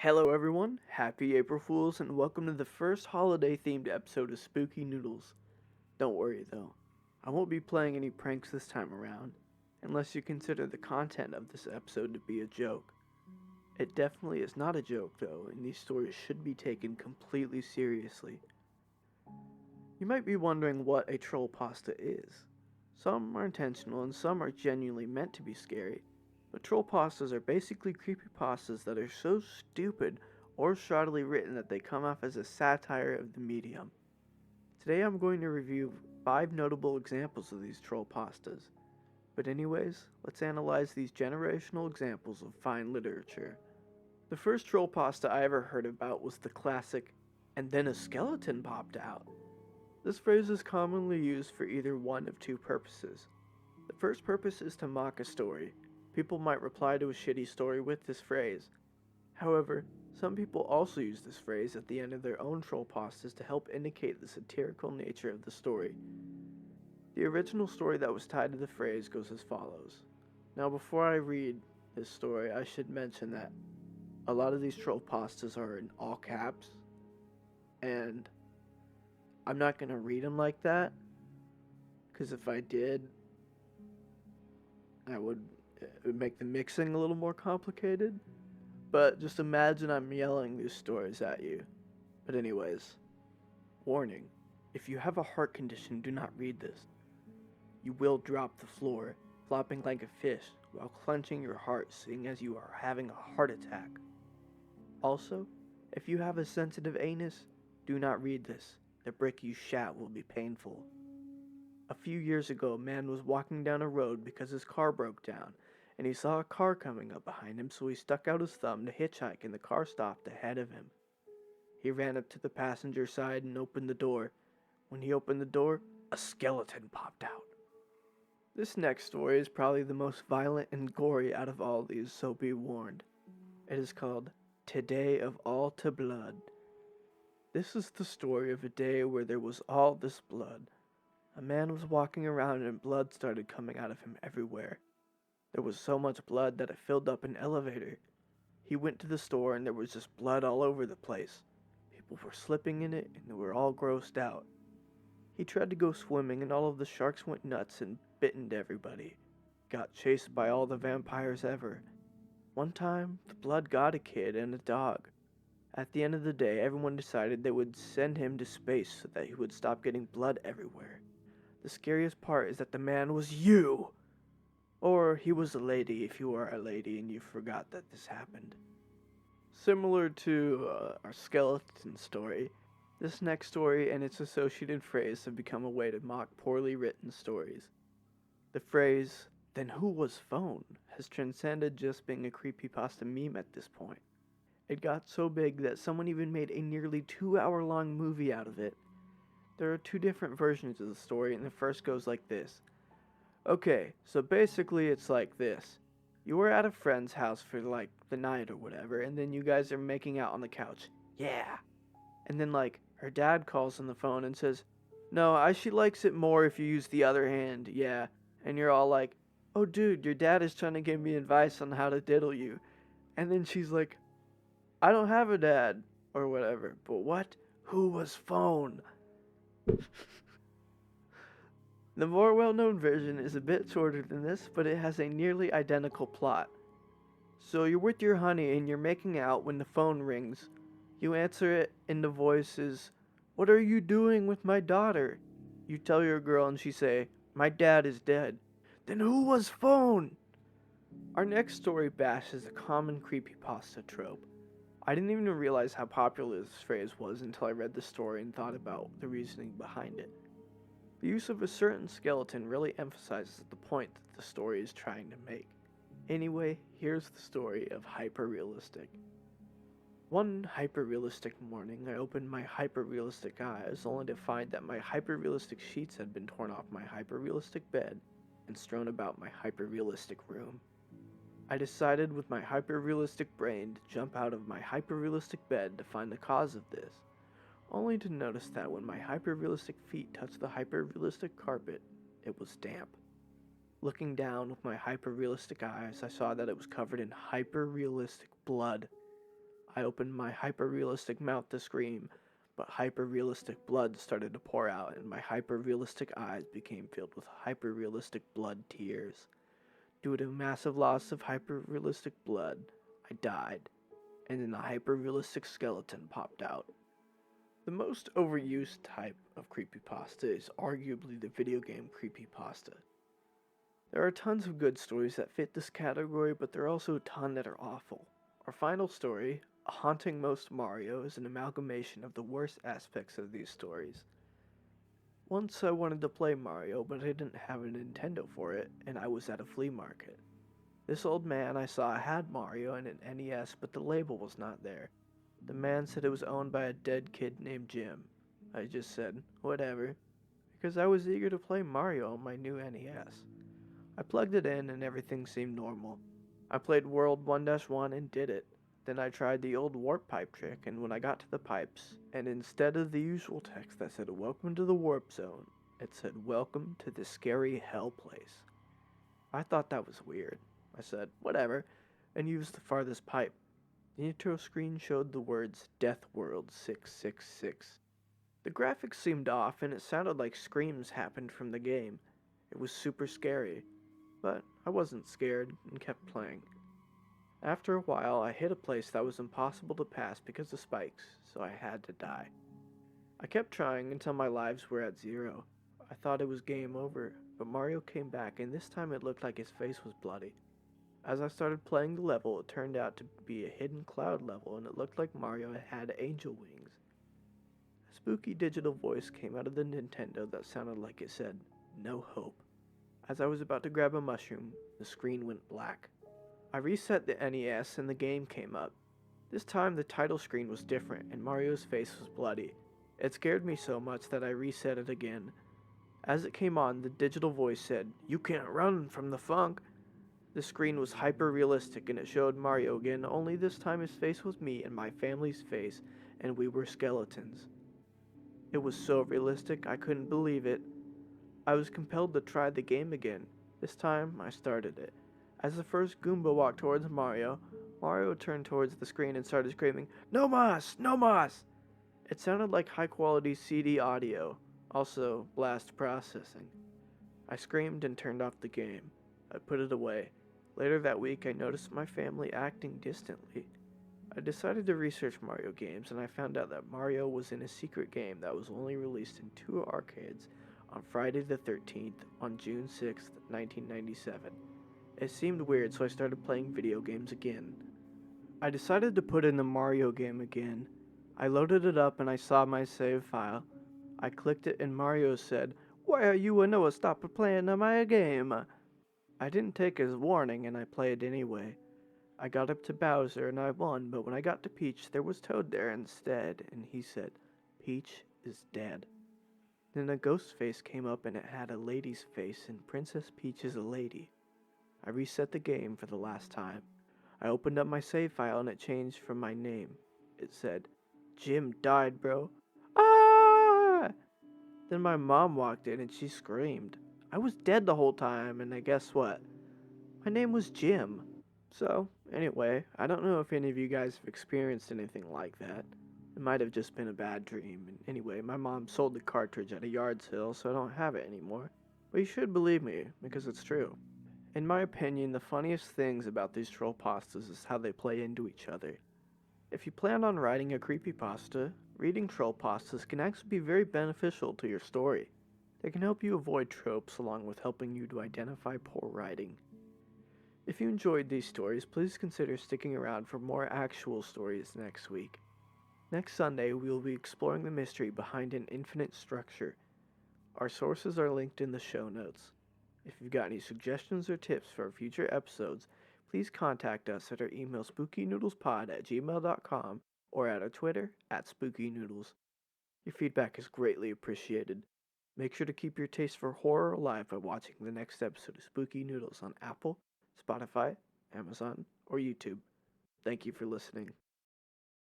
Hello everyone, happy April Fools, and welcome to the first holiday-themed episode of Spooky Noodles. Don't worry though, I won't be playing any pranks this time around, unless you consider the content of this episode to be a joke. It definitely is not a joke though, and these stories should be taken completely seriously. You might be wondering what a Trollpasta is. Some are intentional and some are genuinely meant to be scary. But Trollpastas are basically creepypastas that are so stupid or shoddily written that they come off as a satire of the medium. Today I'm going to review 5 notable examples of these Trollpastas. But anyways, let's analyze these generational examples of fine literature. The first Trollpasta I ever heard about was the classic, "and then a skeleton popped out." This phrase is commonly used for either one of two purposes. The first purpose is to mock a story. People might reply to a shitty story with this phrase. However, some people also use this phrase at the end of their own Trollpastas to help indicate the satirical nature of the story. The original story that was tied to the phrase goes as follows. Now before I read this story, I should mention that a lot of these Trollpastas are in all caps, and I'm not going to read them like that, because if I did, it would make the mixing a little more complicated. But just imagine I'm yelling these stories at you. But anyways, warning, if you have a heart condition, do not read this. You will drop the floor, flopping like a fish, while clenching your heart, seeing as you are having a heart attack. Also, if you have a sensitive anus, do not read this. The brick you shat will be painful. A few years ago, a man was walking down a road because his car broke down, and he saw a car coming up behind him, so he stuck out his thumb to hitchhike, and the car stopped ahead of him. He ran up to the passenger side and opened the door. When he opened the door, a skeleton popped out. This next story is probably the most violent and gory out of all these, so be warned. It is called Today of All to Blood. This is the story of a day where there was all this blood. A man was walking around and blood started coming out of him everywhere. There was so much blood that it filled up an elevator. He went to the store and there was just blood all over the place. People were slipping in it and they were all grossed out. He tried to go swimming and all of the sharks went nuts and bit into everybody. Got chased by all the vampires ever. One time, the blood got a kid and a dog. At the end of the day, everyone decided they would send him to space so that he would stop getting blood everywhere. The scariest part is that the man was you! Or he was a lady if you are a lady and you forgot that this happened. Similar to our skeleton story, this next story and its associated phrase have become a way to mock poorly written stories. The phrase, "then who was phone?" has transcended just being a creepypasta meme at this point. It got so big that someone even made a nearly 2-hour-long movie out of it. There are 2 different versions of the story, and the first goes like this. Okay, so basically it's like this. You were at a friend's house for like the night or whatever, and then you guys are making out on the couch. Yeah. And then like her dad calls on the phone and says, "No, she likes it more if you use the other hand, yeah." And you're all like, "Oh dude, your dad is trying to give me advice on how to diddle you." And then she's like, "I don't have a dad," or whatever. But what? Who was phone? The more well-known version is a bit shorter than this, but it has a nearly identical plot. So you're with your honey and you're making out when the phone rings. You answer it and the voice is, "What are you doing with my daughter?" You tell your girl and she say, "My dad is dead." Then who was phone? Our next story bashes a common creepypasta trope. I didn't even realize how popular this phrase was until I read the story and thought about the reasoning behind it. The use of a certain skeleton really emphasizes the point that the story is trying to make. Anyway, here's the story of hyper-realistic. One hyper-realistic morning, I opened my hyper-realistic eyes only to find that my hyper-realistic sheets had been torn off my hyper-realistic bed and strewn about my hyper-realistic room. I decided with my hyper-realistic brain to jump out of my hyper-realistic bed to find the cause of this, only to notice that when my hyper-realistic feet touched the hyper-realistic carpet, it was damp. Looking down with my hyper-realistic eyes, I saw that it was covered in hyper-realistic blood. I opened my hyper-realistic mouth to scream, but hyper-realistic blood started to pour out, and my hyper-realistic eyes became filled with hyper-realistic blood tears. Due to massive loss of hyper-realistic blood, I died, and then a hyper-realistic skeleton popped out. The most overused type of creepypasta is arguably the video game creepypasta. There are tons of good stories that fit this category, but there are also a ton that are awful. Our final story, A Haunting Most Mario, is an amalgamation of the worst aspects of these stories. Once I wanted to play Mario, but I didn't have a Nintendo for it, and I was at a flea market. This old man I saw had Mario and an NES, but the label was not there. The man said it was owned by a dead kid named Jim. I just said, whatever, because I was eager to play Mario on my new NES. I plugged it in and everything seemed normal. I played World 1-1 and did it. Then I tried the old warp pipe trick, and when I got to the pipes, and instead of the usual text that said welcome to the warp zone, it said welcome to the scary hell place. I thought that was weird. I said, whatever, and used the farthest pipe. The intro screen showed the words Death World 666. The graphics seemed off, and it sounded like screams happened from the game. It was super scary, but I wasn't scared and kept playing. After a while, I hit a place that was impossible to pass because of spikes, so I had to die. I kept trying until my lives were at 0. I thought it was game over, but Mario came back, and this time it looked like his face was bloody. As I started playing the level, it turned out to be a hidden cloud level, and it looked like Mario had angel wings. A spooky digital voice came out of the Nintendo that sounded like it said, "No hope." As I was about to grab a mushroom, the screen went black. I reset the NES and the game came up. This time the title screen was different and Mario's face was bloody. It scared me so much that I reset it again. As it came on, the digital voice said, "You can't run from the funk." The screen was hyper-realistic and it showed Mario again, only this time his face was me and my family's face, and we were skeletons. It was so realistic I couldn't believe it. I was compelled to try the game again. This time, I started it. As the first Goomba walked towards Mario, Mario turned towards the screen and started screaming, "No mas! No mas!" It sounded like high-quality CD audio, also blast processing. I screamed and turned off the game. I put it away. Later that week, I noticed my family acting distantly. I decided to research Mario games, and I found out that Mario was in a secret game that was only released in 2 arcades on Friday the 13th on June 6th, 1997. It seemed weird, so I started playing video games again. I decided to put in the Mario game again. I loaded it up and I saw my save file. I clicked it and Mario said, "Why are you a Noah stop playing my game?" I didn't take his warning and I played anyway. I got up to Bowser and I won, but when I got to Peach, there was Toad there instead, and he said, "Peach is dead." Then a ghost face came up and it had a lady's face, and Princess Peach is a lady. I reset the game for the last time. I opened up my save file and it changed from my name. It said, "Jim died, bro." Ah! Then my mom walked in and she screamed. I was dead the whole time, and I guess what? My name was Jim. So, anyway, I don't know if any of you guys have experienced anything like that. It might have just been a bad dream. And anyway, my mom sold the cartridge at a yard sale, so I don't have it anymore. But you should believe me, because it's true. In my opinion, the funniest things about these Trollpastas is how they play into each other. If you plan on writing a creepypasta, reading Trollpastas can actually be very beneficial to your story. They can help you avoid tropes along with helping you to identify poor writing. If you enjoyed these stories, please consider sticking around for more actual stories next week. Next Sunday, we will be exploring the mystery behind an infinite structure. Our sources are linked in the show notes. If you've got any suggestions or tips for future episodes, please contact us at our email spookynoodlespod@gmail.com or at our Twitter @spookynoodles. Your feedback is greatly appreciated. Make sure to keep your taste for horror alive by watching the next episode of Spooky Noodles on Apple, Spotify, Amazon, or YouTube. Thank you for listening.